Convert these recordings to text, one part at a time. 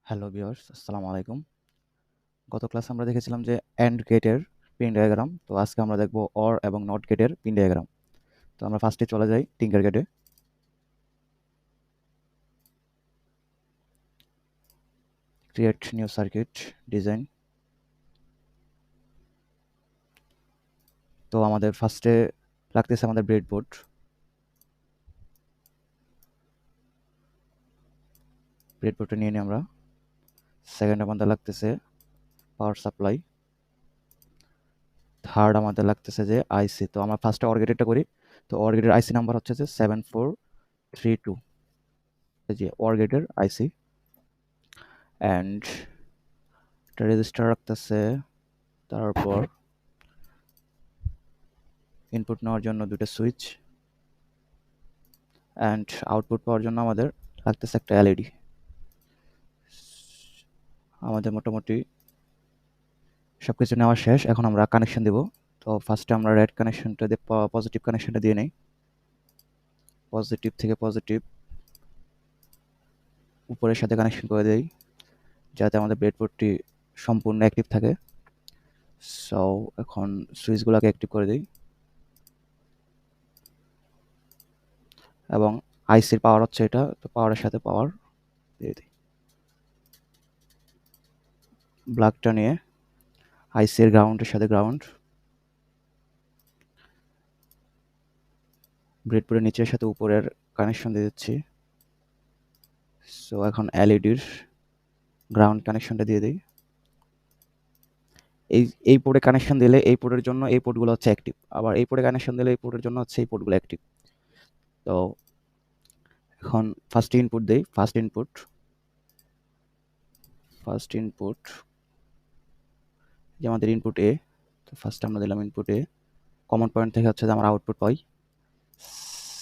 Hello viewers, আসসালামু আলাইকুম। গত ক্লাসে আমরা দেখেছিলাম যে AND গেটের পিন ডায়াগ্রাম। তো আজকে আমরা দেখব OR এবং NOT গেটের পিন ডায়াগ্রাম। তো আমরা ফার্স্টে চলে যাই টিঙ্কার গেটে। Create new circuit design. তো আমাদের ফার্স্টে লাগতেছে আমাদের ব্রেডবোর্ড। ব্রেডবোর্ডটা নিয়ে নিই আমরা। সেকেন্ড আমাদের লাগতেছে পাওয়ার সাপ্লাই। থার্ড আমাদের লাগতেছে যে আইসি। তো আমরা ফার্স্টে OR গেটেরটা করি। তো OR গেটের আইসি নাম্বার হচ্ছে যে 7432, এই যে OR গেটের আইসি। অ্যান্ড একটা রেজিস্টার রাখতেছে, তারপর ইনপুট নেওয়ার জন্য দুটো সুইচ, অ্যান্ড আউটপুট পাওয়ার জন্য আমাদের লাগতেছে একটা এলইডি। আমাদের মোটামুটি সব কিছু নেওয়া শেষ। এখন আমরা কানেকশন দেব। তো ফার্স্টে আমরা রেড কানেকশনটা দিয়ে পজিটিভ কানেকশনটা দিয়ে নেই। পজিটিভ থেকে পজিটিভ উপরের সাথে কানেকশন করে দেই, যাতে আমাদের ব্রেডবোর্ডটি সম্পূর্ণ অ্যাক্টিভ থাকে। সো এখন সুইচগুলোকে অ্যাক্টিভ করে দিই, এবং আইসির পাওয়ার হচ্ছে এটা, তো পাওয়ারের সাথে পাওয়ার দিয়ে দিই। ব্ল্যাকটা নিয়ে আইসির গ্রাউন্ডের সাথে গ্রাউন্ড, ব্রেডবোর্ডের নিচের সাথে উপরের কানেকশন দিয়ে দিচ্ছি। সো এখন এলইডির গ্রাউন্ড কানেকশনটা দিয়ে দিই। এই পোর্টে কানেকশন দিলে এই পোর্টের জন্য এই পোর্টগুলো হচ্ছে অ্যাক্টিভ, আবার এই পোর্টে কানেকশন দিলে এই পোর্টের জন্য হচ্ছে এই পোর্টগুলো অ্যাক্টিভ। তো এখন ফার্স্ট ইনপুট দেই। ফার্স্ট ইনপুট যে আমাদের ইনপুট এ। তো ফার্স্ট আমরা দিলাম ইনপুট এ। কমন পয়েন্ট থেকে হচ্ছে যে আমরা আউটপুট পাই।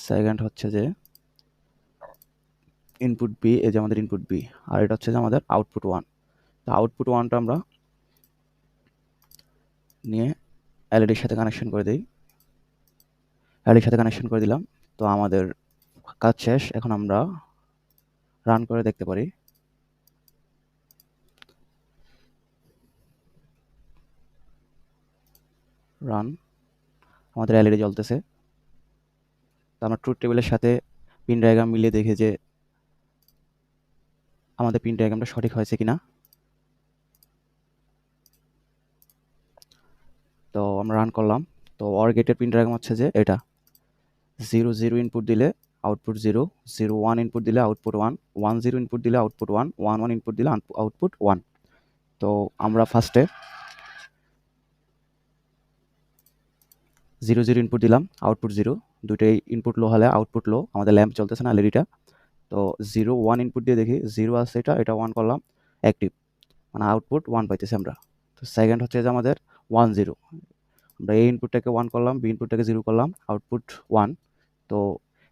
সেকেন্ড হচ্ছে যে ইনপুট বি, এই যে আমাদের ইনপুট বি, আর এটা হচ্ছে যে আমাদের আউটপুট ওয়ান। তো আউটপুট ওয়ানটা আমরা নিয়ে এলইডির সাথে কানেকশন করে দিই। এলইডির সাথে কানেকশন করে দিলাম। তো আমাদের কাজ শেষ। এখন আমরা রান করে দেখতে পারি। রান, আমাদের এলইডি জ্বলতেছে। তো আমরা ট্রুথ টেবিলের সাথে পিন ডায়াগ্রাম মিলিয়ে দেখি যে আমাদের পিন ডায়াগ্রামটা সঠিক হয়েছে কিনা। তো আমরা রান করলাম। তো OR গেটের পিন ডায়াগ্রাম হচ্ছে যে এটা। 0 0 ইনপুট দিলে আউটপুট 0, 0 1 ইনপুট দিলে আউটপুট 1, 1 0 ইনপুট দিলে আউটপুট 1, 1 1 ইনপুট দিলে আউটপুট 1। তো আমরা ফার্স্টে 0 0 ইনপুট দিলাম, আউটপুট 0। দুটোই ইনপুট লো হলে আউটপুট লো, আমাদের ল্যাম্প চলতেছে না এলইডিটা। তো 0 1 ইনপুট দিয়ে দেখি 0 আছে, এটা 1 করলাম, অ্যাক্টিভ, মানে আউটপুট 1 পাইতেছি আমরা। তো সেকেন্ড হচ্ছে যে আমাদের 1 0, আমরা এই ইনপুটটাকে 1 করলাম, বি ইনপুটটাকে 0 করলাম, আউটপুট 1। তো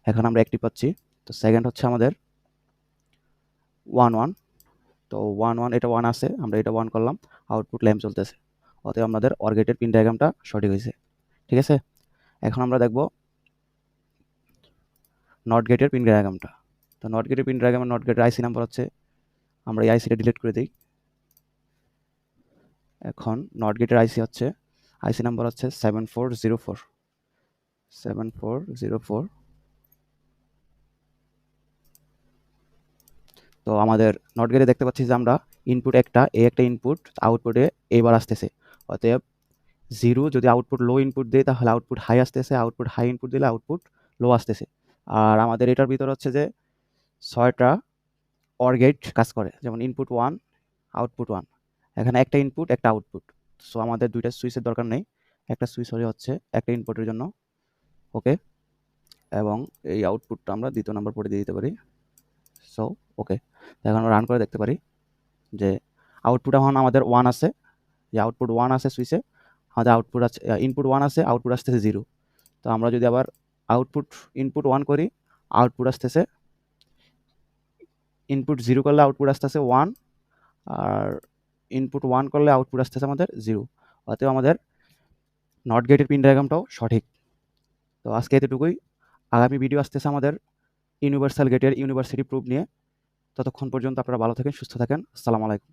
এখন আমরা অ্যাক্টিভ পাচ্ছি। তো সেকেন্ড হচ্ছে আমাদের 1 1। তো 1 1, এটা 1 আছে, আমরা এটা 1 করলাম, আউটপুট ল্যাম্প চলতেছে। অতএব আমাদের OR গেটের পিন ডায়াগ্রামটা সঠিক হয়েছে। ঠিক আছে, এখন আমরা দেখব নট গেটের পিন ডায়াগ্রামটা। তো নট গেটের পিন ডায়াগ্রামে নট গেটের আইসি নাম্বার হচ্ছে, আমরা এই আইসিটা ডিলিট করে দিই। এখন নট গেটের আইসি হচ্ছে, আইসি নাম্বার হচ্ছে 7404। তো আমাদের নট গেটে দেখতে পাচ্ছি যে আমরা ইনপুট একটা ইনপুট আউটপুটে এইবার আসতেছে। অতএব 0 যদি আউটপুট লো ইনপুট দেয় তাহলে আউটপুট হাই আসতেছে, আউটপুট হাই ইনপুট দিলে আউটপুট লো আসতেছে। আর আমাদের এটার ভিতর হচ্ছে যে 6টা OR গেট কাজ করে, যেমন ইনপুট 1 আউটপুট 1। এখানে একটা ইনপুট একটা আউটপুট। সো আমাদের দুইটা সুইচের দরকার নেই, একটা সুইচ হলে হচ্ছে একটা ইনপুটের জন্য। ওকে, এবং এই আউটপুটটা আমরা দ্বিতীয় নাম্বার পরে দিয়ে দিতে পারি। সো ওকে, এখন আমরা রান করে দেখতে পারি যে আউটপুট এখন আমাদের 1 আছে, যে আউটপুট 1 আছে সুইচে, আমাদের আউটপুট আছে, ইনপুট 1 আছে, আউটপুট আসতেছে 0। তো আমরা যদি আবার ইনপুট 1 করি, আউটপুট আসতেছে, ইনপুট 0 করলে আউটপুট আসতেছে 1, আর ইনপুট 1 করলে আউটপুট আসতেছে আমাদের 0। অতএব আমাদের নট গেটের পিন ডায়াগ্রামটাও সঠিক। তো আজকে এতটুকুই। আগামী ভিডিও আসতেছে আমাদের ইউনিভার্সাল গেটের ইউনিভার্সিটি প্রুফ নিয়ে। ততক্ষণ পর্যন্ত আপনারা ভালো থাকেন, সুস্থ থাকেন। আসসালামু আলাইকুম।